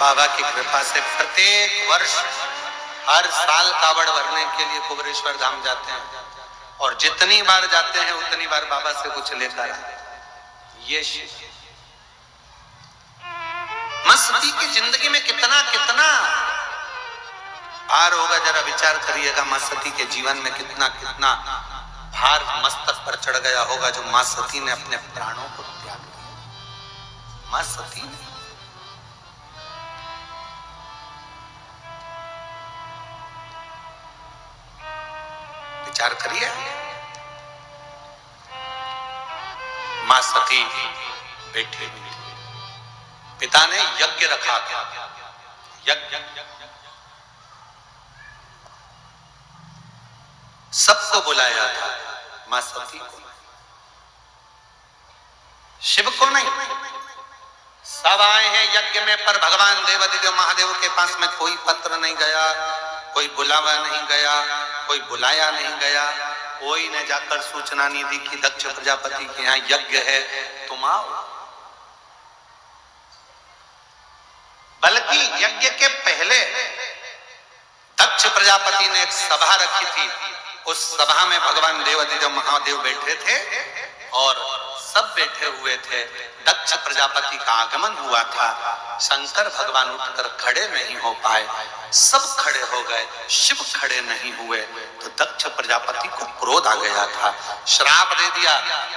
बाबा की कृपा से प्रत्येक वर्ष हर साल कावड़ भरने के लिए कुबेरेश्वर धाम जाते हैं और जितनी बार जाते हैं उतनी बार बाबा से कुछ लेकर ये मां सती की जिंदगी में कितना कितना भार होगा, जरा विचार करिएगा। मां सती के जीवन में कितना कितना भार मस्तक पर चढ़ गया होगा जो मां सती ने अपने प्राणों को त्याग दिया। मां सती ने विचार करिए। मां सती बैठी हुई, पिता ने यज्ञ रखा था, यज्ञ सबको बुलाया था, मां सती को, शिव को नहीं। सब आए हैं यज्ञ में, पर भगवान देवादिदेव महादेव के पास में कोई पत्र नहीं गया, कोई बुलावा नहीं गया, कोई बुलाया नहीं गया, कोई ने जाकर सूचना नहीं दी कि दक्ष प्रजापति के यहाँ यज्ञ है, तुम आओ। बल्कि यज्ञ के पहले दक्ष प्रजापति ने एक सभा रखी थी। उस सभा में भगवान देवादिदेव महादेव बैठे थे और सब बैठे हुए थे। दक्ष प्रजापति का आगमन हुआ था। शंकर भगवान उठकर खड़े नहीं हो पाए, सब खड़े हो गए, शिव खड़े नहीं हुए। तो दक्ष प्रजापति को क्रोध आ गया था, श्राप दे दिया,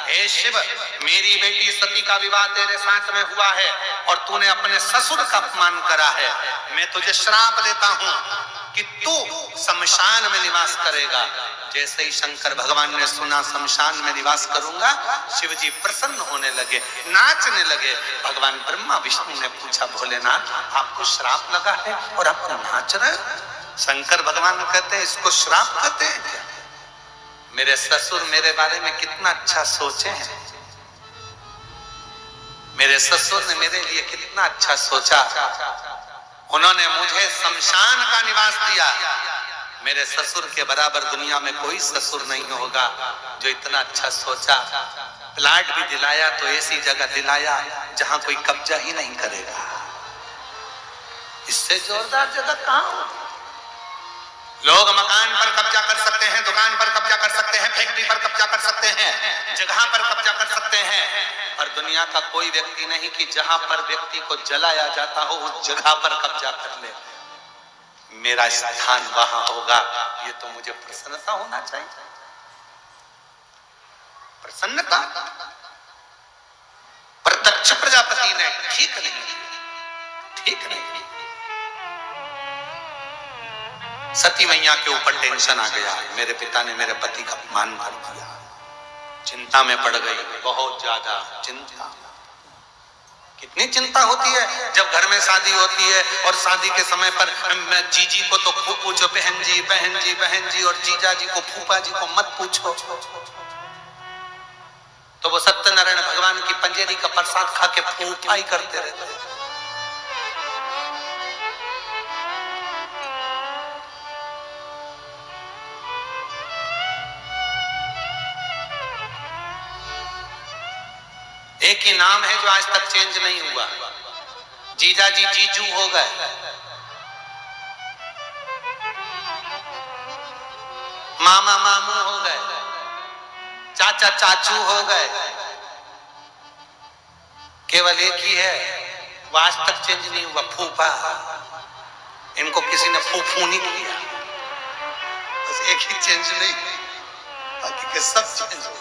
हे शिव, मेरी बेटी सती का विवाह तेरे साथ में हुआ है और तूने अपने ससुर का अपमान करा है। मैं तुझे श्राप देता हूं कि तू शमशान में निवास करेगा। जैसे ही शंकर भगवान ने सुना शमशान में निवास करूंगा, शिव जी प्रसन्न होने लगे, नाचने लगे। भगवान ब्रह्मा विष्णु ने पूछा, भोलेनाथ आपको श्राप लगा है और आप नाच रहे? शंकर भगवान कहते हैं, इसको श्राप कहते हैं क्या? मेरे ससुर मेरे बारे में कितना अच्छा सोचे हैं, मेरे ससुर ने मेरे लिए कितना अच्छा सोचा। उन्होंने मुझे शमशान का निवास दिया। मेरे ससुर के बराबर दुनिया में कोई ससुर नहीं होगा जो इतना अच्छा सोचा। प्लाट भी दिलाया तो ऐसी जगह दिलाया जहां कोई कब्जा ही नहीं करेगा। इससे जोरदार जगह कहां हो? लोग मकान पर कब्जा कर सकते हैं, दुकान पर कब्जा कर सकते हैं, फैक्ट्री पर कब्जा कर सकते हैं, जगह पर कब्जा कर सकते हैं, पर दुनिया का कोई व्यक्ति नहीं कि जहां पर व्यक्ति को जलाया जाता हो उस जगह पर कब्जा कर ले। मेरा स्थान वहां होगा, ये तो मुझे प्रसन्नता होना चाहिए। प्रसन्नता पर दक्ष प्रजापति ने ठीक नहीं। सती मैया के ऊपर टेंशन आ गया, मेरे पिता ने मेरे पति का अपमान कर दिया। चिंता में पड़ गई, बहुत ज्यादा चिंता। कितनी चिंता होती है जब घर में शादी होती है और शादी के समय पर जीजी को तो खूब पूछो, बहन जी बहन जी बहन जी, और जीजा जी को फूफा जी को मत पूछो। तो वो सत्यनारायण भगवान की पंजेरी का प्रसाद खा के फूफा ही करते रहते हैं। एक ही नाम है जो आज तक चेंज नहीं हुआ। जीजा जी जीजू हो गए, मामा मामू हो गए, चाचा चाचू हो गए। केवल एक ही है वो आज तक चेंज नहीं हुआ, फूफा। इनको किसी ने फूफू नहीं किया, बस एक ही चेंज नहीं, बाकी के सब चेंज हो।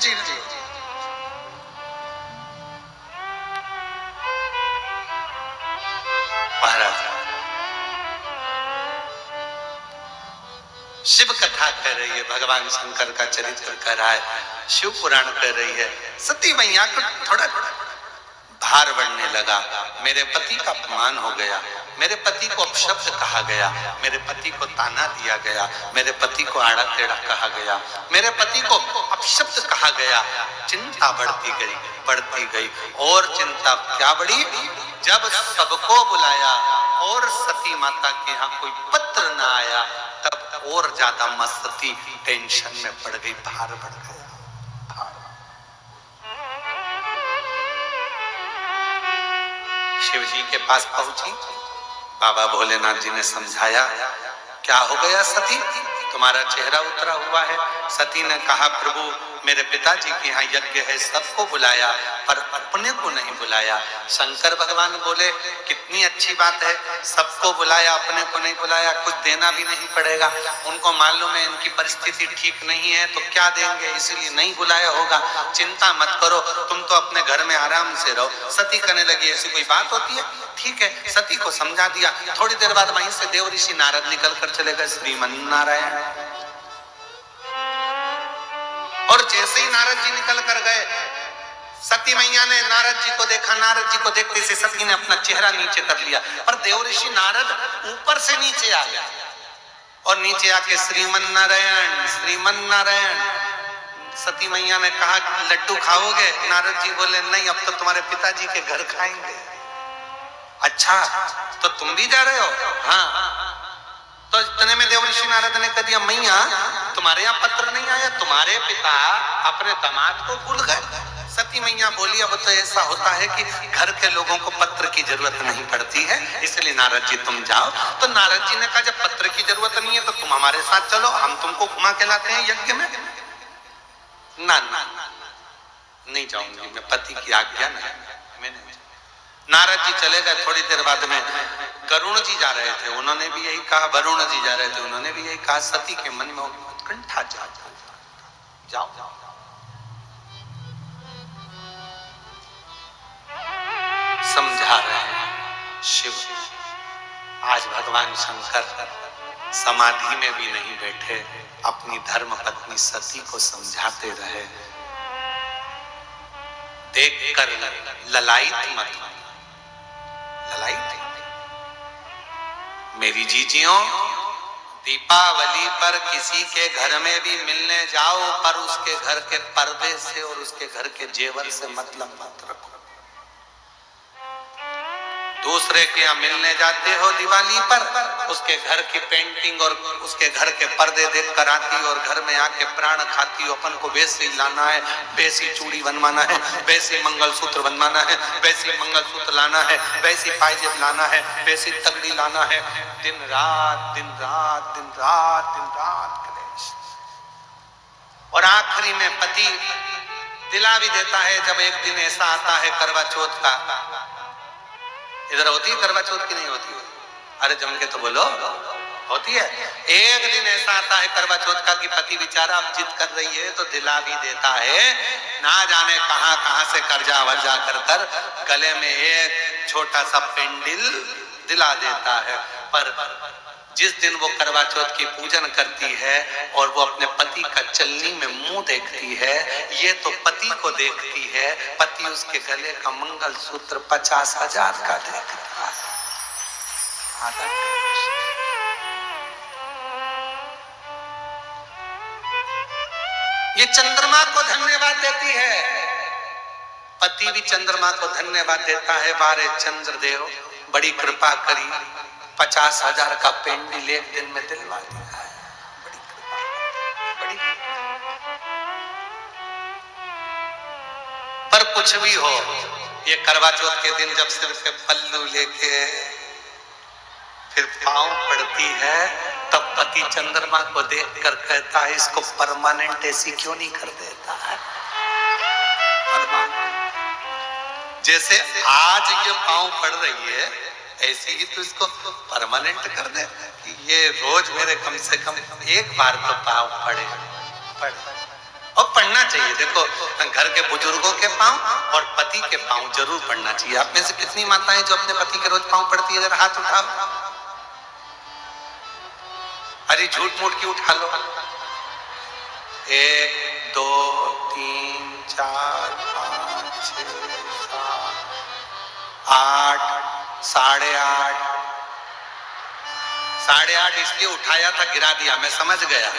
जी महाराज शिव कथा कह रही है, भगवान शंकर का चरित्र कह रहा है, शिव पुराण कह रही है। सती मैया को थोड़ा भार बढ़ने लगा। मेरे पति का अपमान हो गया, मेरे पति को अपशब्द कहा गया, मेरे पति को ताना दिया गया, मेरे पति को आड़ा टेढ़ा कहा गया, मेरे पति को अपशब्द कहा गया। चिंता बढ़ती गई और चिंता क्या बढ़ी? जब सबको बुलाया और सती माता के यहाँ कोई पत्र ना आया, तब और ज्यादा मां सती टेंशन में पड़ गई, भार बढ़ गया। शिव जी के पास पहुंची। बाबा भोलेनाथ जी ने समझाया, क्या हो गया सती, तुम्हारा चेहरा उतरा हुआ है। सती ने कहा, प्रभु मेरे पिताजी के यहाँ यज्ञ है, सबको बुलाया पर अपने को नहीं बुलाया। शंकर भगवान बोले, कितनी अच्छी बात है, सबको बुलाया अपने को नहीं बुलाया, कुछ देना भी नहीं पड़ेगा। उनको मालूम है इनकी परिस्थिति ठीक नहीं है तो क्या देंगे, इसीलिए नहीं बुलाया होगा। चिंता मत करो, तुम तो अपने घर में आराम से रहो। सती कहने लगी, ऐसी कोई बात होती है? ठीक है, सती को समझा दिया। थोड़ी देर बाद वहीं से देव ऋषि नारद निकल कर चले गए, श्रीमन नारायण। और जैसे ही नारद जी निकल कर गए, सती मैया ने नारद जी को देखा। नारद जी को देखते से सती ने अपना चेहरा नीचे कर लिया, पर देव ऋषि नारद ऊपर से नीचे आ गया और नीचे आके श्रीमन नारायण, श्रीमन नारायण। सती मैया ने कहा, लड्डू खाओगे? नारद जी बोले, नहीं, अब तो तुम्हारे पिताजी के घर खाएंगे। अच्छा, तो तुम भी जा रहे हो? हाँ। तो इतने में देवऋषि नारद ने कह दिया, मैया तुम्हारे यहाँ पत्र नहीं आया, तुम्हारे पिता अपने दामाद को भूल गए। सती मैया बोली, अब तो ऐसा होता है कि घर के लोगों को पत्र की जरूरत नहीं पड़ती है, इसलिए नारद जी तुम जाओ। तो नारद जी ने कहा, जब पत्र की जरूरत नहीं है तो तुम हमारे साथ चलो, हम तुमको घुमा के लाते हैं यज्ञ में। ना ना, नहीं जाऊंगी मैं, पति की आज्ञा नहीं, मैं नहीं। नारद जी चले गए। थोड़ी देर बाद में गरुण जी जा रहे थे, उन्होंने भी यही कहा। वरुण जी जा रहे थे, उन्होंने भी यही कहा। सती के मन में उत्कंठा, जाओ जाओ। समझा रहे हैं शिव। आज भगवान शंकर समाधि में भी नहीं बैठे, अपनी धर्म पत्नी सती को समझाते रहे। देखकर ललायित मत, ललायित। मेरी जीजियों, दीपावली पर किसी के घर में भी मिलने जाओ, पर उसके घर के पर्दे से और उसके घर के जेवर से मतलब मत रखो। दूसरे के यहाँ मिलने जाते हो दिवाली पर, उसके घर की पेंटिंग और उसके घर के पर्दे देख कर आती हो और घर में आके प्राण खाती हो। अपन को वैसी लाना है, वैसी चूड़ी बनवाना है, वैसी मंगलसूत्र बनवाना है, वैसी मंगलसूत्र लाना है, वैसी पायजेब लाना है, वैसी तगड़ी लाना है। दिन रात दिन रात दिन रात दिन रात कलेश। और आखिरी में पति दिला भी देता है, जब एक दिन ऐसा आता है करवा चौथ का। इधर होती है करवा चौथ की नहीं होती? अरे जम के तो बोलो, होती है। एक दिन ऐसा आता है करवा चौथ का कि पति बेचारा अब जिद कर रही है तो दिला भी देता है। ना जाने कहां कहां से कर्जा वर्जा कर गले में एक छोटा सा पेंडिल दिला देता है। पर जिस दिन वो करवा चौथ की पूजन करती है और वो अपने पति का चलनी में मुंह देखती है, ये तो पति को देखती है, पति उसके गले का मंगलसूत्र 50,000 का देखता है। ये चंद्रमा को धन्यवाद देती है, पति भी चंद्रमा को धन्यवाद देता है। बारे चंद्रदेव बड़ी कृपा करी, 50,000 का पेंडिल एक दिन में दिलवा दिया है। बड़ी कृपा, बड़ी कृपा। पर कुछ भी हो, ये करवा चौथ के दिन जब सिर पे पल्लू लेके फिर पांव पड़ती है, तब पति चंद्रमा को देखकर कहता है, इसको परमानेंट ऐसी क्यों नहीं कर देता है? जैसे आज ये पांव पड़ रही है, ऐसे ही तो इसको परमानेंट कर दे कि ये रोज मेरे कम से कम एक बार तो पांव पड़े और पढ़ना चाहिए। देखो, घर के बुजुर्गों के पांव और पति के पांव जरूर पढ़ना चाहिए। आप में से कितनी माताएं जो अपने पति के रोज पांव पढ़ती है? जरा हाथ उठाओ। अरे झूठ मूठ की उठा लो। 1 2 3 4 5 6 7 8 8:30 8:30 इसलिए उठाया था, गिरा दिया, मैं समझ गया।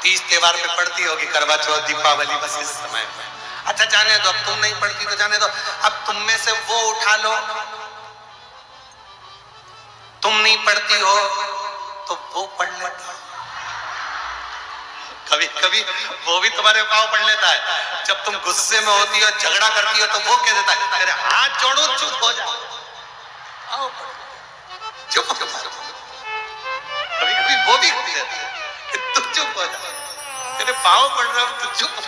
30 त्योहार पे पढ़ती होगी करवा चौथ, दीपावली, बस इस समय में। अच्छा जाने दो, अब तुम नहीं पढ़ती तो जाने दो। अब तुम में से वो उठा लो, तुम नहीं पढ़ती हो तो वो पढ़ लेता। कभी कभी वो भी तुम्हारे पाँव पढ़ लेता है। जब तुम गुस्से में होती हो, झगड़ा करती हो, तो वो कह देता है, तेरे हाथ जोड़ो, चुप हो जा। पाँव पड़, चुप हो जा। कभी कभी वो भी कहते हैं कि तू चुप हो जा, तेरे पाँव पड़ रहा हूं, तू चुप हो।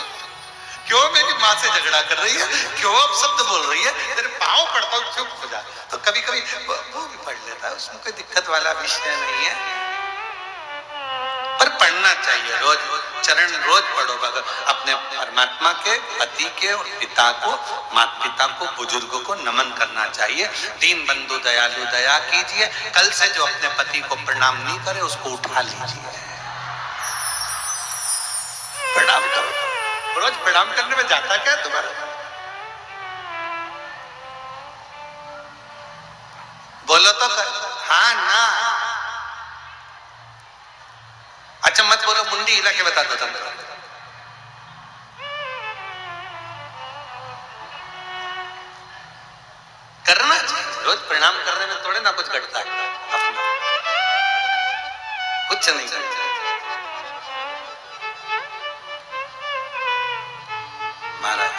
क्यों मेरी माँ से झगड़ा कर रही है, क्यों अब शब्द बोल रही है, तेरे पाँव पड़ता हूं, चुप हो जा। तो कभी कभी वो भी पढ़ लेता है, उसमें कोई दिक्कत वाला विषय नहीं है, पर पढ़ना चाहिए रोज। चरण रोज पढ़ो अपने परमात्मा के, पति के और पिता को, माता पिता को, बुजुर्गों को नमन करना चाहिए। दीन बंधु दयालु दया कीजिए। कल से जो अपने पति को प्रणाम नहीं करे उसको उठा लीजिए, प्रणाम करो। रोज प्रणाम करने में जाता क्या है तुम्हारा? बोलो तो हाँ ना। अच्छा मत बोलो, मुंडी हिला के बता दो तुम। करना चाहिए, रोज प्रणाम करने में थोड़े ना कुछ घटता है, अपना कुछ नहीं घटता। महाराज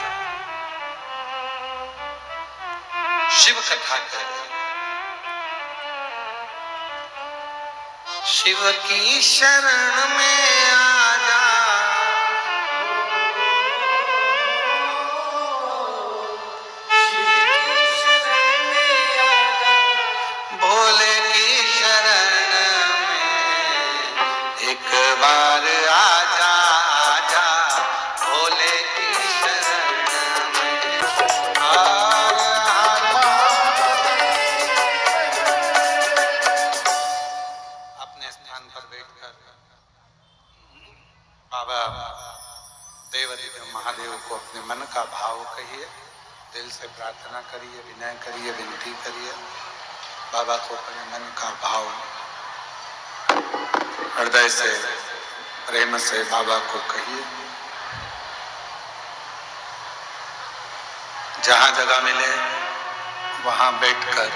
शिव कथा कर, शिव की शरण में आ जा, भोले की शरण में एक बार आ जा, आजा भोले की शरण में। अपने स्थान पर बैठकर बाबा देवाधिदेव महादेव को अपने मन का भाव कहिए, दिल से प्रार्थना करिए, विनय करिए, विनती करिए। बाबा को अपने मन का भाव हृदय से प्रेम से बाबा को कहिए। जहां जगह मिले वहां बैठकर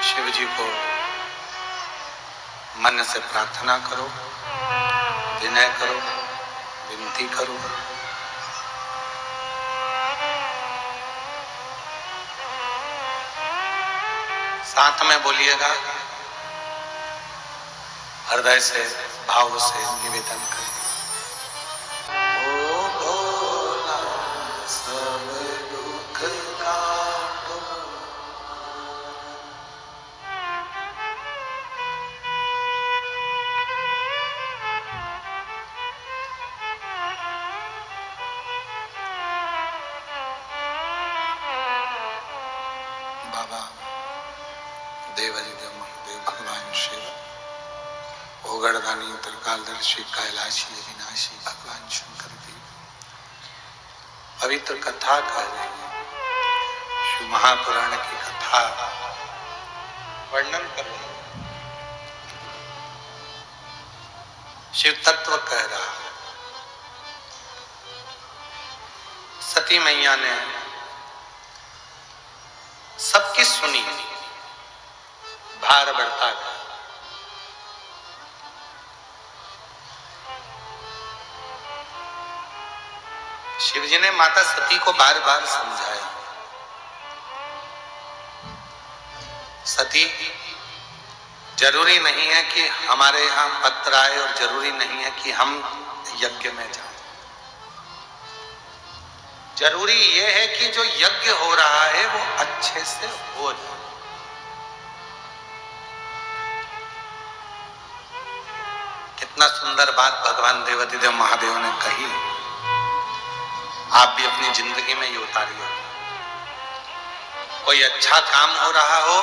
शिव जी को मन से प्रार्थना करो, विनय करो, विनती करो। साथ में बोलिएगा, हृदय से भाव से निवेदन करें। ओ भोला सब दुख काटो, बाबा देवाधिदेव महादेव भगवान शिव, ओगड़दानी त्रिकालदर्शी कैलाशी अविनाशी भगवान शंकर देव पवित्र कथा कह रहे हैं, शिव महापुराण की कथा वर्णन कर रहे हैं, शिव तत्व कह रहा है। सती मैया ने सबकी सुनी, भार बढ़ता गया। शिव जी ने माता सती को बार बार समझाया, सती जरूरी नहीं है कि हमारे यहाँ पत्र आए और जरूरी नहीं है कि हम यज्ञ में जाएं। जरूरी यह है कि जो यज्ञ हो रहा है वो अच्छे से हो जाए। कितना सुंदर बात भगवान देवाधिदेव महादेव ने कही। आप भी अपनी जिंदगी में ये उतारिए। कोई अच्छा काम हो रहा हो,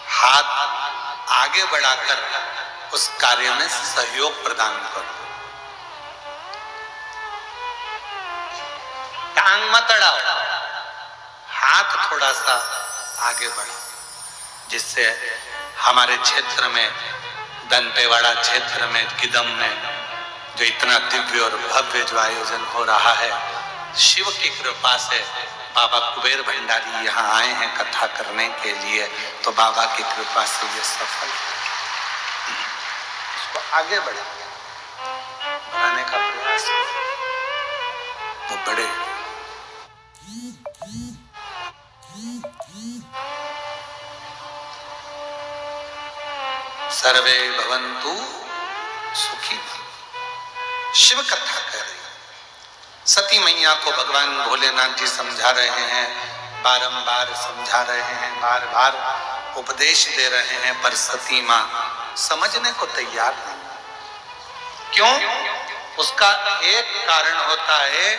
हाथ आगे बढ़ाकर उस कार्य में सहयोग प्रदान करो। टांग मत अड़ाओ, हाथ थोड़ा सा आगे बढ़ाओ, जिससे हमारे क्षेत्र में, दंतेवाड़ा क्षेत्र में, गिदम में जो इतना दिव्य और भव्य जो आयोजन हो रहा है, शिव की कृपा से बाबा कुबेर भंडारी यहाँ आए हैं कथा करने के लिए, तो बाबा की कृपा से ये सफल इसको आगे बढ़ाने का प्रयास तो बड़े सर्वे भवन्तु सुखी। शिव कथा कर रही सती मैया को भगवान भोलेनाथ जी समझा रहे हैं, बारंबार समझा रहे हैं, बार बार उपदेश दे रहे हैं, पर सती मां समझने को तैयार नहीं। क्यों? उसका एक कारण होता है,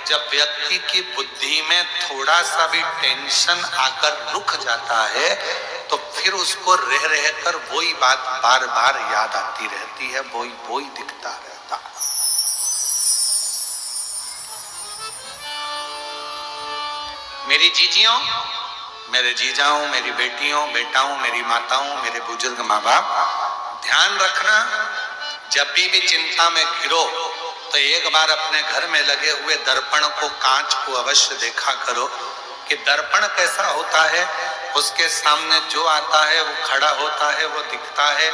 जब व्यक्ति की बुद्धि में थोड़ा सा भी टेंशन आकर रुक जाता है तो फिर उसको रह रहकर वही बात बार बार याद आती रहती है, वही दिखता रहता है। मेरी जीजियों, मेरे जीजाओं, मेरी बेटियों, बेटाओं, मेरी माताओं, मेरे बुजुर्ग माँ बाप, ध्यान रखना, जब भी चिंता में घिरो तो एक बार अपने घर में लगे हुए दर्पण को, कांच को अवश्य देखा करो कि दर्पण कैसा होता है। उसके सामने जो आता है वो खड़ा होता है, वो दिखता है,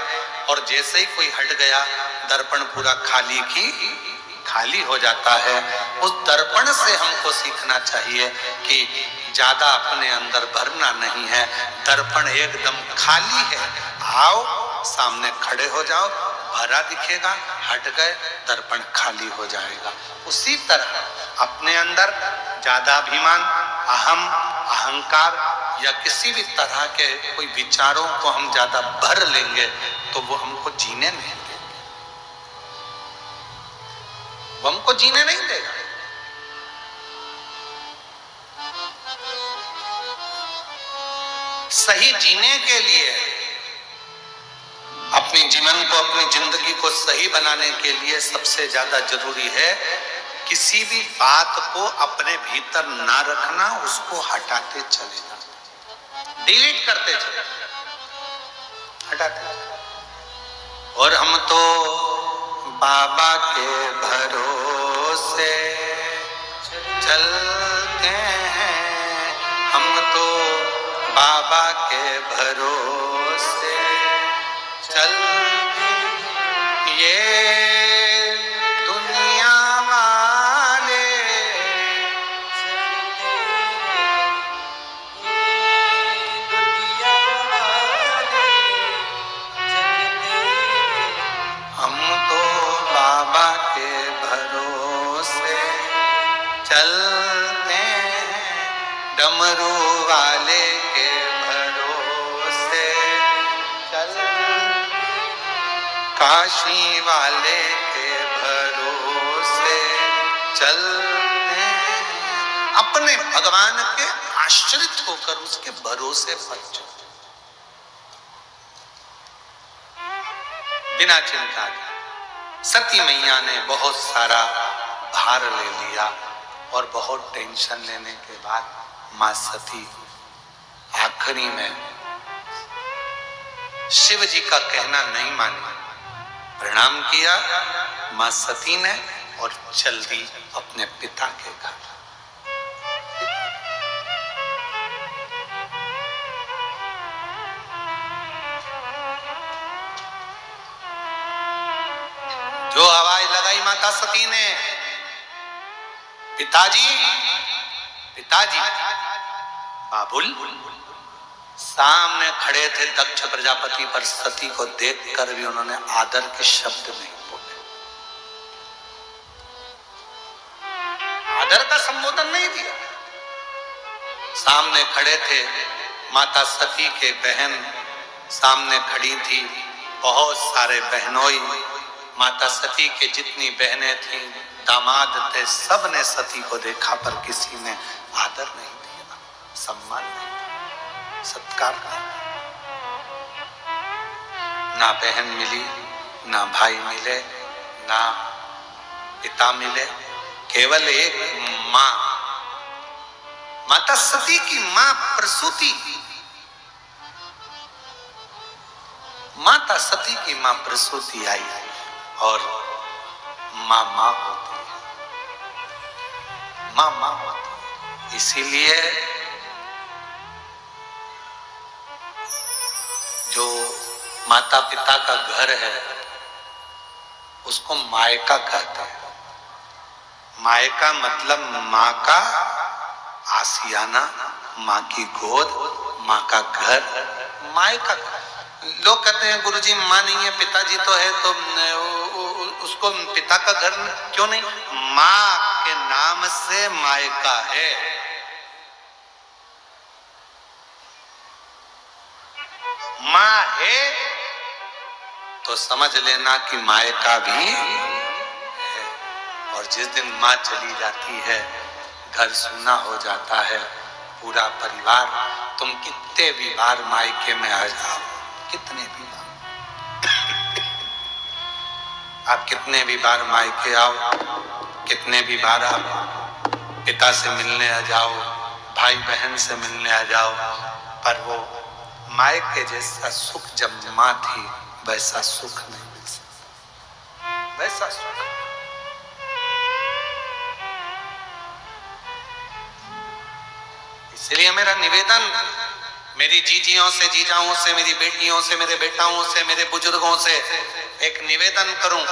और जैसे ही कोई हट गया दर्पण पूरा खाली हो जाता है। उस दर्पण से हमको सीखना चाहिए कि ज्यादा अपने अंदर भरना नहीं है, दर्पण एकदम खाली है, आओ सामने खड़े हो जाओ, भरा दिखेगा, हट गए दर्पण खाली हो जाएगा। उसी तरह अपने अंदर ज्यादा अभिमान, अहम, अहंकार या किसी भी तरह के कोई विचारों को हम ज्यादा भर लेंगे तो वो हमको जीने नहीं देंगे, वो हमको जीने नहीं देगा। सही जीने के लिए, अपने जीवन को, अपनी जिंदगी को सही बनाने के लिए सबसे ज्यादा जरूरी है किसी भी बात को अपने भीतर ना रखना, उसको हटाते चले जाना, डिलीट करते चले, हटाते चले। और हम तो बाबा के भरोसे चलते हैं, हम तो बाबा के भरोसे चलते, ये दुनिया वाले हम तो बाबा के भरोसे चलते हैं, डमरू वाले के भरोसे चलते, काशी वाले के भरोसे चलते हैं। अपने भगवान के आश्रित होकर उसके भरोसे पर चलो, बिना चिंता के। सती मैया ने बहुत सारा भार ले लिया और बहुत टेंशन लेने के बाद मां सती आखिरी में शिव जी का कहना नहीं मानी, प्रणाम किया मां सती ने और चल दी अपने पिता के घर। जो आवाज लगाई माता सती ने, पिताजी पिताजी, बाबुल, सामने खड़े थे दक्ष प्रजापति, पर सती को देखकर भी उन्होंने आदर के शब्द नहीं बोले, आदर का संबोधन नहीं दिया। सामने खड़े थे माता सती के बहन, सामने खड़ी थी बहुत सारे बहनोई, माता सती के जितनी बहनें थी, दामाद थे, सब ने सती को देखा पर किसी ने आदर नहीं दिया, सम्मान नहीं दिया, सत्कार नहीं। ना बहन मिली, ना भाई मिले, ना पिता मिले, केवल एक मां, माता सती की मां प्रसूति, माता सती की मां प्रसूति आई और मां मां होती है, मां मां होती है। इसीलिए जो माता पिता का घर है उसको मायका कहते हैं। मायका मतलब मां का आसियाना, माँ की गोद, माँ का घर, माँ का घर। लोग कहते हैं गुरुजी माँ नहीं है, पिताजी तो है, तो उसको पिता का घर क्यों नहीं? माँ के नाम से मायका है। माँ है तो समझ लेना कि मायका भी है। और जिस दिन माँ चली जाती है, घर सूना हो जाता है, पूरा परिवार, तुम कितने भी बार मायके में आ जाओ, कितने भी बार, आप कितने भी बार मायके आओ, कितने भी बार आप पिता से मिलने आ जाओ, भाई बहन से मिलने आ जाओ, पर वो मायके जैसा सुख जब माँ थी वैसा सुख नहीं मिल सकता, वैसा सुख। इसलिए मेरा निवेदन मेरी जीजियों से, जीजाओं से, मेरी बेटियों से, मेरे बेटाओं से, मेरे बुजुर्गों से एक निवेदन करूं,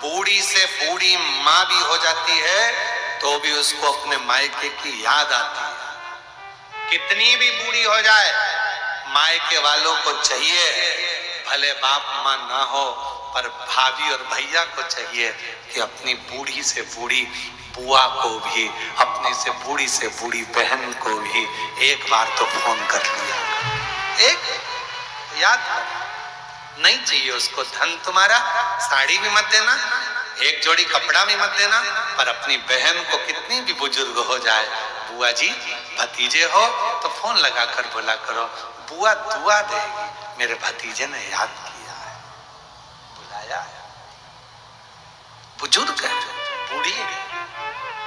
बूढ़ी से बूढ़ी माँ भी हो जाती है तो भी उसको अपने मायके की याद आती है। कितनी भी बूढ़ी हो जाए, मायके वालों को चाहिए, भले बाप माँ ना हो पर भाभी और भैया को चाहिए कि अपनी बूढ़ी से बूढ़ी बुआ को भी, अपनी से बूढ़ी बहन को भी एक बार तो फोन कर लिया, एक याद नहीं चाहिए उसको धन तुम्हारा, साड़ी भी मत देना, एक जोड़ी कपड़ा भी मत देना, पर अपनी बहन को कितनी भी बुजुर्ग हो जाए, बुआ जी भतीजे हो तो फोन लगा कर बोला करो, बुआ दुआ देगी, मेरे भतीजे ने याद किया है, बुलाया है। बुजुर्ग है, बूढ़ी है,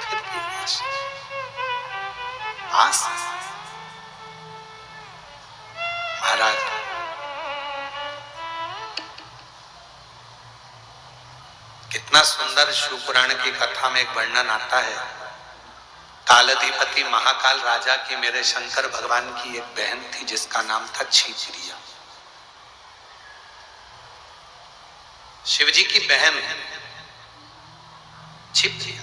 फिर भी आस। महाराज कितना सुंदर शिव पुराण की कथा में एक वर्णन आता है, कालाधिपति महाकाल राजा की, मेरे शंकर भगवान की एक बहन थी जिसका नाम था छिप्रिया। शिवजी की बहन छिप्रिया।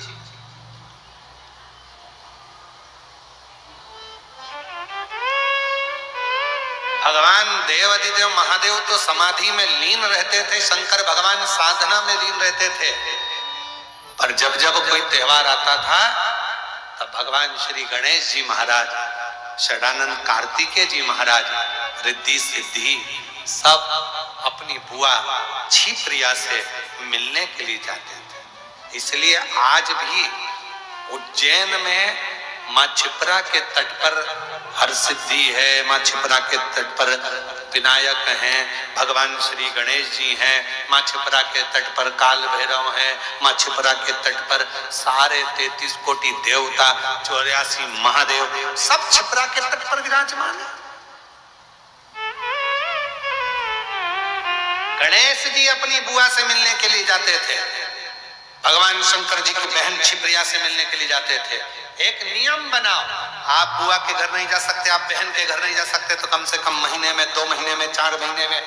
भगवान देवाधिदेव महादेव तो समाधि में लीन रहते थे, शंकर भगवान साधना में लीन रहते थे, पर जब जब कोई त्योहार आता था तब भगवान श्री गणेश जी महाराज, षडानंद कार्तिकेय जी महाराज, रिद्धि सिद्धि सब अपनी बुआ छिप्रिया से मिलने के लिए जाते थे। इसलिए आज भी उज्जैन में माँ छिप्रा के तट पर हर सिद्धि है, माँ छिप्रा के तट पर विनायक हैं, भगवान श्री गणेश जी हैं, माँ छिप्रा के तट पर काल भैरव हैं, माँ छिप्रा के तट पर सारे 33 कोटि देवता, 84 महादेव सब छिप्रा के तट पर विराजमान है। गणेश जी अपनी बुआ से मिलने के लिए जाते थे, भगवान शंकर जी की बहन छिप्रिया से मिलने के लिए जाते थे। एक नियम बनाओ, आप बुआ के घर नहीं जा सकते, आप बहन के घर नहीं जा सकते, तो कम से कम महीने में, 2 महीने में, 4 महीने में,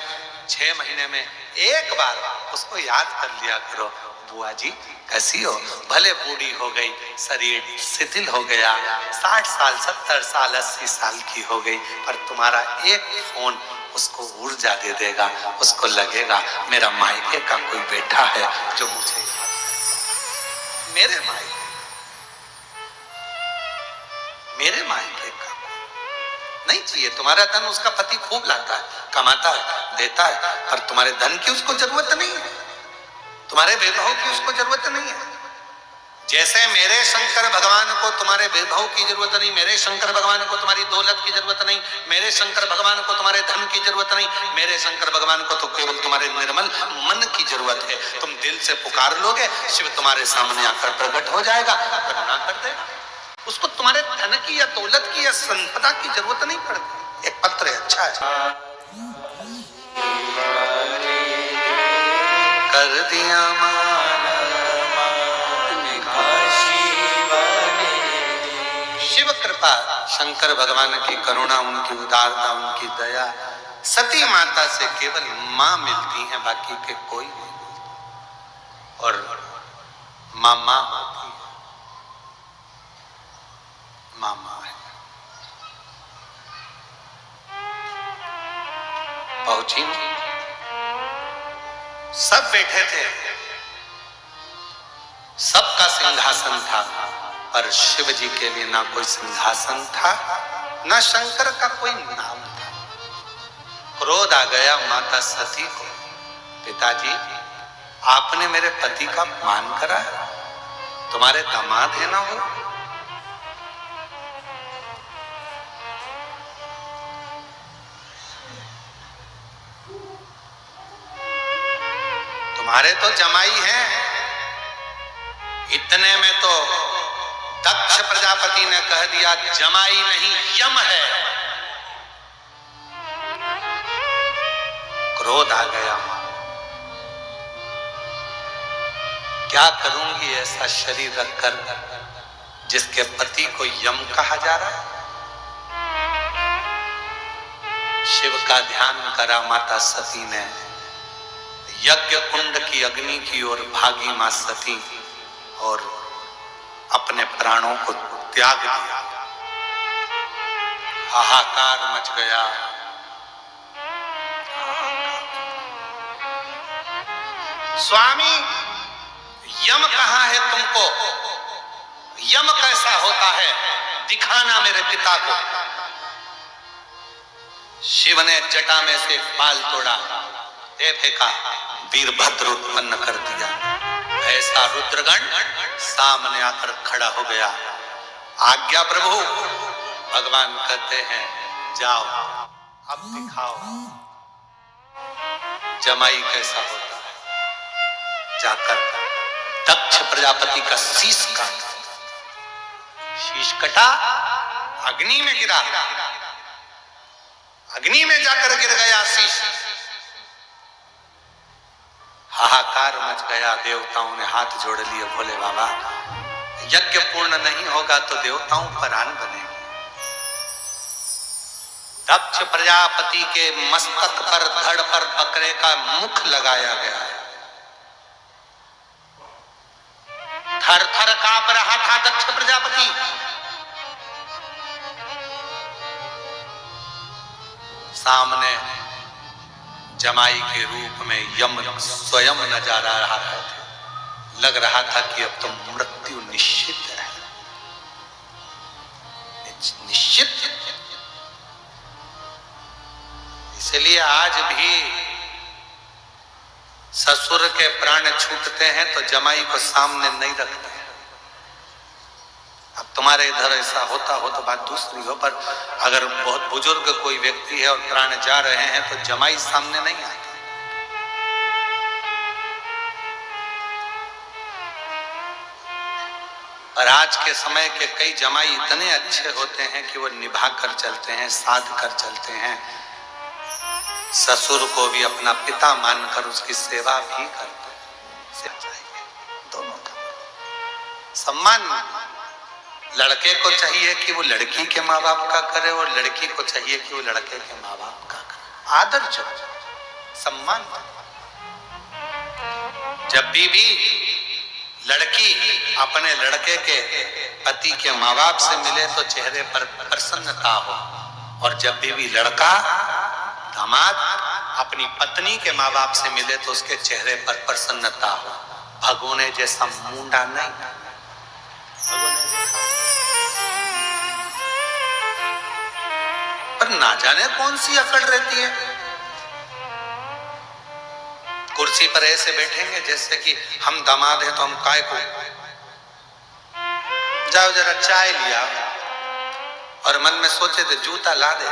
6 महीने में एक बार उसको याद कर लिया करो, बुआ जी कैसी हो? भले बूढ़ी हो गई, शरीर शिथिल हो गया, 60 साल, 70 साल, 80 साल की हो गई, पर तुम्हारा एक फोन उसको ऊर्जा दे देगा, उसको लगेगा मेरा मायके का कोई बेटा है जो मुझे याद, मेरे मायके का नहीं चाहिए। तुम्हारा धन उसका पति खूब लाता है, कमाता है, देता है, पर तुम्हारे धन की उसको जरूरत नहीं है, तुम्हारे वैभव की उसको जरूरत नहीं है। जैसे मेरे शंकर भगवान को तुम्हारे वैभव की जरूरत नहीं, मेरे शंकर भगवान को तुम्हारी दौलत की जरूरत नहीं, मेरे शंकर भगवान को तुम्हारे धन की जरूरत नहीं, मेरे शंकर भगवान को तो केवल तुम्हारे निर्मल मन की जरूरत है। तुम दिल से पुकार लोगे, शिव तुम्हारे सामने आकर प्रकट हो जाएगा, करुणा कर देगा। उसको तुम्हारे धन की या दौलत की या संपदा की जरूरत नहीं पड़ती। एक पत्र है, अच्छा है, कर दिया शिव कृपा, शंकर भगवान की करुणा, उनकी उदारता, उनकी दया सती माता से केवल मां मिलती है, बाकी के कोई नहीं। और मां होती है, मामा है। पहुंची, सब बैठे थे, सबका सिंहासन था, पर शिव जी के लिए ना कोई सिंहासन था, ना शंकर का कोई नाम था। क्रोध आ गया माता सती को, पिताजी आपने मेरे पति का अपमान करा, तुम्हारे दामाद है ना वो। तुम्हारे तो जमाई हैं। इतने में तो दक्ष प्रजापति ने कह दिया, जमाई नहीं यम है। क्रोध आ गया, क्या करूंगी ऐसा शरीर रखकर जिसके पति को यम कहा जा रहा है। शिव का ध्यान करा माता सती ने, यज्ञ कुंड की अग्नि की ओर भागी मां सती और अपने प्राणों को त्याग दिया। हाहाकार मच गया। स्वामी यम कहाँ है तुमको, यम कैसा होता है, दिखाना मेरे पिता को। शिव ने जटा में से बाल तोड़ा, दे फेंका, वीरभद्र उत्पन्न कर दिया। ऐसा रुद्रगण सामने आकर खड़ा हो गया। आज्ञा प्रभु। भगवान कहते हैं जाओ अब दिखाओ जमाई कैसा होता है। जाकर दक्ष प्रजापति का शीश काटा, शीश कटा, अग्नि में गिरा, अग्नि में जाकर गिर गया शीश। हाहाकार मच गया। देवताओं ने हाथ जोड़ लिए, बोले बाबा यज्ञ पूर्ण नहीं होगा तो देवताओं पर आन बनेगी। दक्ष प्रजापति के मस्तक पर, धड़ पर बकरे का मुख लगाया गया है। थर थर कांप रहा था दक्ष प्रजापति। सामने जमाई के रूप में यम स्वयं नजर आ रहा था। लग रहा था कि अब तो मृत्यु निश्चित है, निश्चित। इसलिए आज भी ससुर के प्राण छूटते हैं तो जमाई को सामने नहीं रखते। अब तुम्हारे इधर ऐसा होता हो तो बात दूसरी हो, पर अगर बहुत बुजुर्ग कोई व्यक्ति है और प्राण जा रहे हैं तो जमाई सामने नहीं आती। और आज के समय के कई जमाई इतने अच्छे होते हैं कि वो निभा कर चलते हैं, साध कर चलते हैं, ससुर को भी अपना पिता मानकर उसकी सेवा भी करते हैं। दोनों का सम्मान। लड़के को चाहिए कि वो लड़की के माँ बाप का करे और लड़की को चाहिए कि वो लड़के के माँ बाप का करे। आदर जो सम्मान। जब भी लड़की अपने लड़के के पति के माँ बाप से मिले तो चेहरे पर प्रसन्नता हो, और जब भी लड़का दामाद अपनी पत्नी के माँ बाप से मिले तो उसके चेहरे पर प्रसन्नता हो। भगोने जैसा मुंडा नहीं, भगोने जैसा। पर ना जाने कौन सी अकड़ रहती है। कुर्सी पर ऐसे बैठेंगे जैसे कि हम दामाद हैं तो हम काय को। जाओ जरा चाय लिया, और मन में सोचे थे जूता ला दे।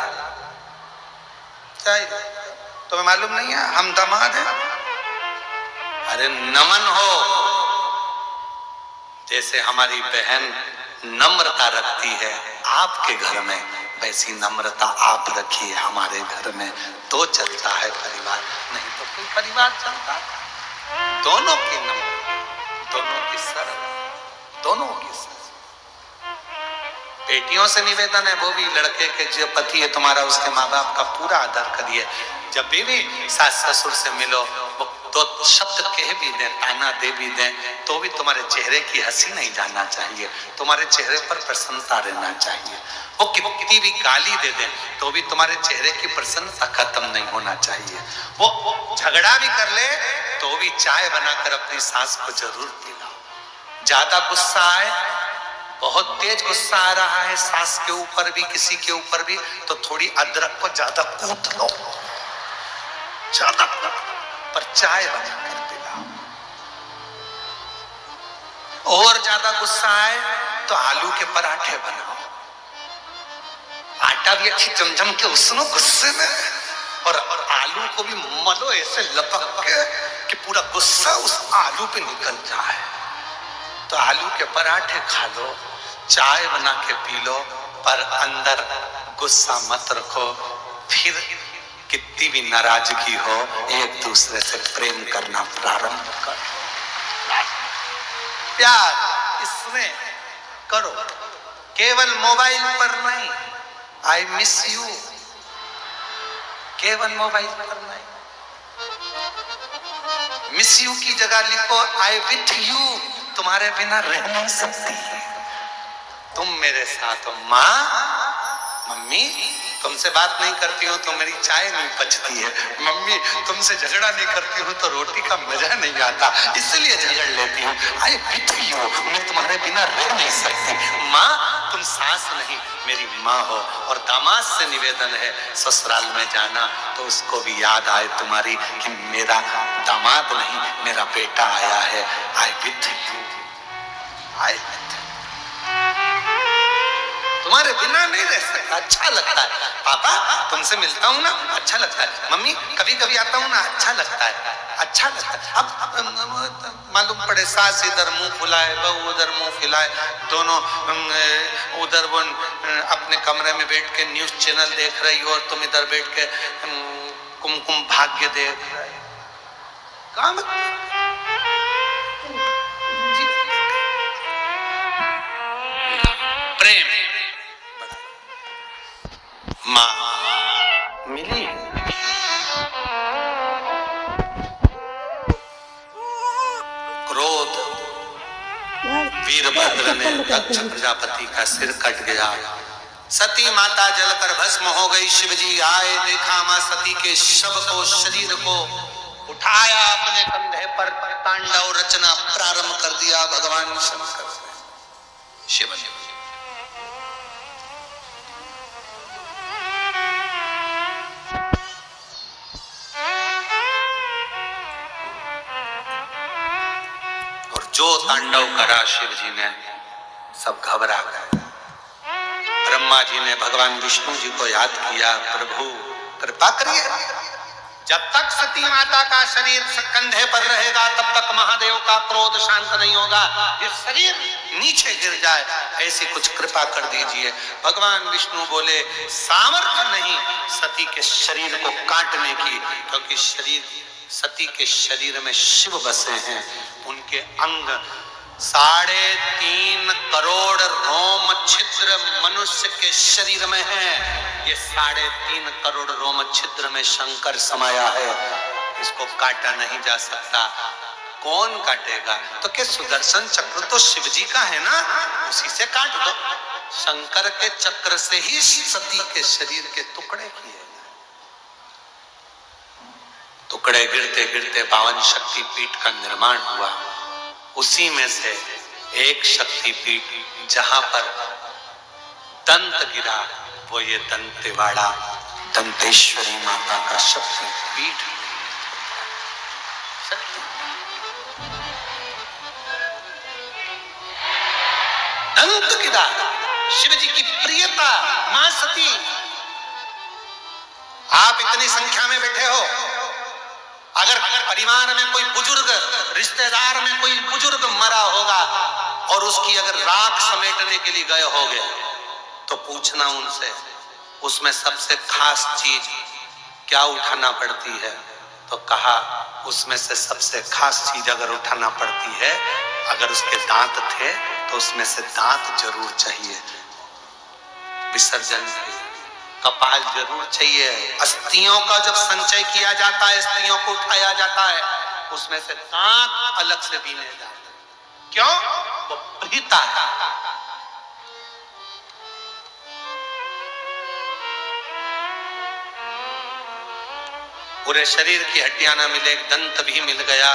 चाय तुम्हें मालूम नहीं है हम दामाद हैं। अरे नमन हो, जैसे हमारी बहन नम्रता रखती है आपके घर में, वैसी नम्रता आप रखिए हमारे घर में, तो चलता है परिवार, नहीं तो कोई परिवार चलता। दोनों की नम्रता, दोनों की सरल, दोनों की सरल। बेटियों से निवेदन है, वो भी लड़के के जो पति है तुम्हारा उसके माँ बाप का पूरा आदर करिए। जब भी सास ससुर से मिलो, वो दो शब्द कह भी दें, ताना दे भी दें, तो भी तुम्हारे चेहरे की हंसी नहीं जाना चाहिए, तुम्हारे चेहरे पर प्रसन्नता रहना चाहिए। वो कितनी भी गाली दे दें तो भी तुम्हारे चेहरे की प्रसन्नता खत्म नहीं होना चाहिए। वो झगड़ा भी कर ले तो भी चाय बनाकर अपनी सास को जरूर पिलाओ। ज्यादा गुस्सा आए, बहुत तेज गुस्सा आ रहा है सास के ऊपर भी, किसी के ऊपर भी, तो थोड़ी अदरक को ज्यादा कूट लो, ज्यादा पर चाय बनाकर पिलाओ। और ज्यादा गुस्सा आए तो आलू के पराठे बनाओ, आटा भी अच्छी जमजम के उसनो गुस्से में, और आलू को भी मलो ऐसे लपक के कि पूरा गुस्सा उस आलू पे निकल जाए। तो आलू के पराठे खा लो, चाय बना के पी लो, पर अंदर गुस्सा मत रखो। फिर कितनी भी नाराजगी हो, एक दूसरे से प्रेम करना प्रारंभ करो, प्यार इसमें करो, केवल मोबाइल पर नहीं। आई मिस यू, केवल मोबाइल पर नहीं। मिस यू की जगह लिखो आई विथ यू, तुम्हारे बिना रह नहीं सकती, तुम मेरे साथ हो। माँ, मम्मी तुमसे बात नहीं करती हूँ तो मेरी चाय नहीं पचती है, मम्मी तुमसे झगड़ा नहीं करती हूँ तो रोटी का मजा नहीं आता, इसलिए झगड़ लेती हूँ। आई विथ यू, मैं तुम्हारे बिना रह नहीं सकती। माँ, तुम सास नहीं मेरी माँ हो। और दामाद से निवेदन है, ससुराल में जाना तो उसको भी याद आए तुम्हारी कि मेरा दामाद नहीं, मेरा बेटा आया है। आई विथ यू, आई तुम्हारे बिना नहीं रह सकता, अच्छा लगता है। पापा तुमसे मिलता हूँ ना, अच्छा लगता है। मम्मी कभी कभी आता हूँ ना, अच्छा लगता है, अच्छा लगता है। अब मालूम पड़े सास इधर मुंह फुलाए, बहू उधर मुंह फुलाए, दोनों उधर वो अपने कमरे में बैठ के न्यूज चैनल देख रही हो और तुम इधर बैठ के कुमकुम भाग्य देख रहे हो। प्रेम माँ मिली, क्रोध, वीरभद्र ने दक्ष प्रजापति का सिर कट गया, सती माता जलकर भस्म हो गई। शिवजी आए, देखा मां सती के शव को, शरीर को उठाया, अपने कंधे पर तांडव रचना प्रारंभ कर दिया भगवान शंकर ने। शिव जो तांडव करा शिव जी ने, सब घबरा गए। ब्रह्मा जी ने भगवान विष्णु जी को याद किया, प्रभु कृपा करिए, जब तक सती माता का शरीर कंधे पर रहेगा तब तक महादेव का क्रोध शांत नहीं होगा, ये शरीर नीचे गिर जाए, ऐसी कुछ कृपा कर दीजिए। भगवान विष्णु बोले सामर्थ्य नहीं सती के शरीर को काटने की, क्योंकि शरीर सती के शरीर में शिव बसे हैं, उनके अंग 3.5 करोड़ रोम छिद्र मनुष्य के शरीर में है। ये 3.5 करोड़ रोम छिद्र में शंकर समाया है, इसको काटा नहीं जा सकता। कौन काटेगा? तो क्या सुदर्शन चक्र तो शिव जी का है ना, उसी से काट दो। शंकर के चक्र से ही सती के शरीर के टुकड़े किए, टुकड़े गिरते गिरते 52 शक्तिपीठ का निर्माण हुआ। उसी में से एक शक्तिपीठ जहां पर दंत गिरा, वो ये दंतेवाड़ा दंतेश्वरी माता का शक्तिपीठ। दंत गिरा, शिव जी की प्रियता मां सती। आप इतनी संख्या में बैठे हो, अगर परिवार में कोई बुजुर्ग, रिश्तेदार में कोई बुजुर्ग मरा होगा और उसकी अगर राख समेटने के लिए गए होगे तो पूछना उनसे, उसमें सबसे खास चीज क्या उठाना पड़ती है? तो कहा उसमें से सबसे खास चीज अगर उठाना पड़ती है, अगर उसके दांत थे तो उसमें से दांत जरूर चाहिए विसर्जन। कपाल जरूर चाहिए। अस्थियों का जब संचय किया जाता है, अस्थियों को उठाया जाता है, उसमें से दांत अलग से बीने जाते हैं। क्यों? वो प्रीता है। पूरे शरीर की हड्डियां ना मिले, एक दंत भी मिल गया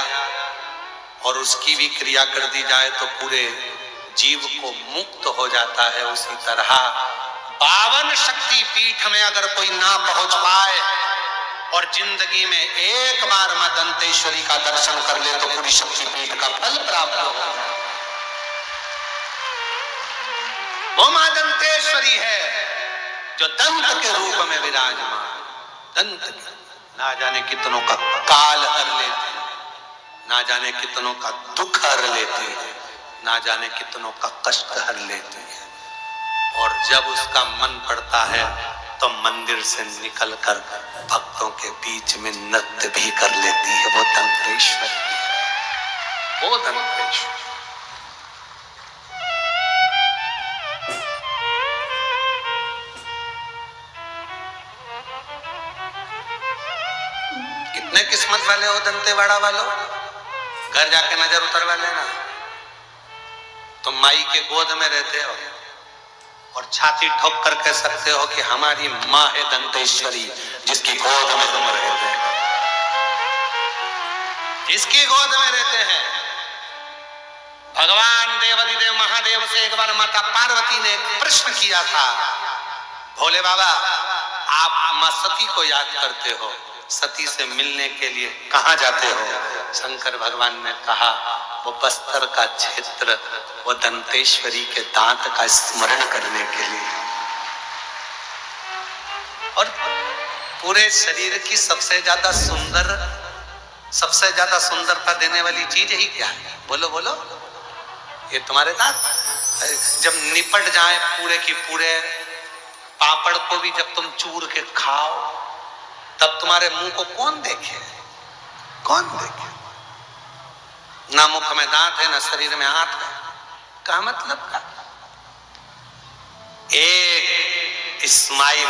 और उसकी भी क्रिया कर दी जाए तो पूरे जीव को मुक्त हो जाता है। उसी तरह 52 शक्ति पीठ में अगर कोई ना पहुंच पाए और जिंदगी में एक बार मां दंतेश्वरी का दर्शन कर ले तो पूरी शक्ति पीठ का फल प्राप्त हो जाए। वो मां दंतेश्वरी है जो दंत के रूप में विराजमान, दंत ना जाने कितनों का काल हर लेती है, ना जाने कितनों का दुख हर लेती है, ना जाने कितनों का कष्ट हर लेती है। और जब उसका मन पड़ता है तो मंदिर से निकलकर भक्तों के बीच में नृत्य भी कर लेती है। वो दंतेश्वरी है, वो दंतेश्वरी। कितने किस्मत वाले हो दंतेवाड़ा वालों, घर जाके नजर उतरवा लेना। तुम माई के गोद में रहते हो और छाती ठोक कर कह सकते हो कि हमारी माँ है दंतेश्वरी, जिसकी गोद में तुम रहते हैं, जिसकी गोद में रहते हैं। भगवान देवाधिदेव महादेव से एक बार माता पार्वती ने एक प्रश्न किया था, भोले बाबा आप मां सती को याद करते हो, सती से मिलने के लिए कहां जाते हो? शंकर भगवान ने कहा वो बस्तर का क्षेत्र, वो दंतेश्वरी के दांत का स्मरण करने के लिए। और पूरे शरीर की सबसे ज्यादा सुंदरता देने वाली चीज ही क्या है? बोलो बोलो। ये तुम्हारे दांत जब निपट जाए पूरे की पूरे, पापड़ को भी जब तुम चूर के खाओ तब तुम्हारे मुंह को कौन देखे? कौन देखे? ना मुख में दांत है, ना शरीर में हाथ है, क्या मतलब का? एक स्माइल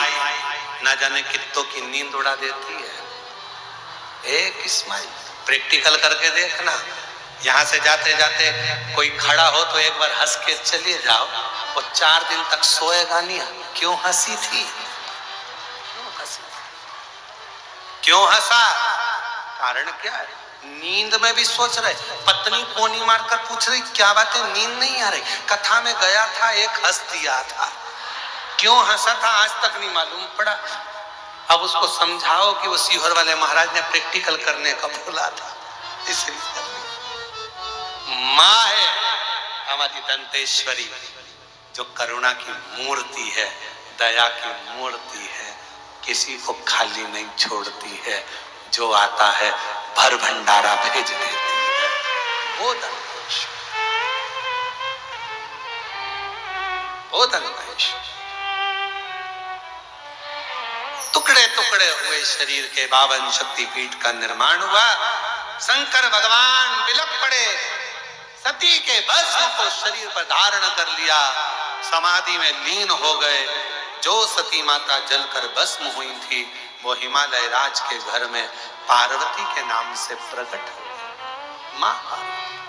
ना जाने कितनों की नींद उड़ा देती है। एक स्माइल प्रैक्टिकल करके देखना। यहां से जाते जाते कोई खड़ा हो तो एक बार हंस के चले जाओ, वो 4 दिन तक सोएगा नहीं। क्यों हंसी थी? क्यों हंसा? कारण क्या है? नींद में भी सोच रहे। पत्नी कोनी मारकर पूछ रही क्या बात है, नींद नहीं आ रही? कथा में गया था, एक हंस दिया था। क्यों हंसा था आज तक नहीं मालूम पड़ा। अब उसको समझाओ कि वो सीहोर वाले महाराज ने प्रैक्टिकल करने का बोला था, इसलिए। माँ है हमारी दंतेश्वरी, जो करुणा की मूर्ति है, दया की मूर्ति है, किसी को खाली नहीं छोड़ती है, जो आता है भर भंडारा भेज देती है। वो दंतेश्वरी, वो दंतेश्वरी। टुकड़े टुकड़े हुए शरीर के 52 शक्तिपीठ का निर्माण हुआ। शंकर भगवान विलप पड़े, सती के भस्म को शरीर पर धारण कर लिया, समाधि में लीन हो गए। जो सती माता जलकर भस्म हुई थी वो हिमालय राज के घर में पार्वती के नाम से प्रकट हो गई। मां पार्वती।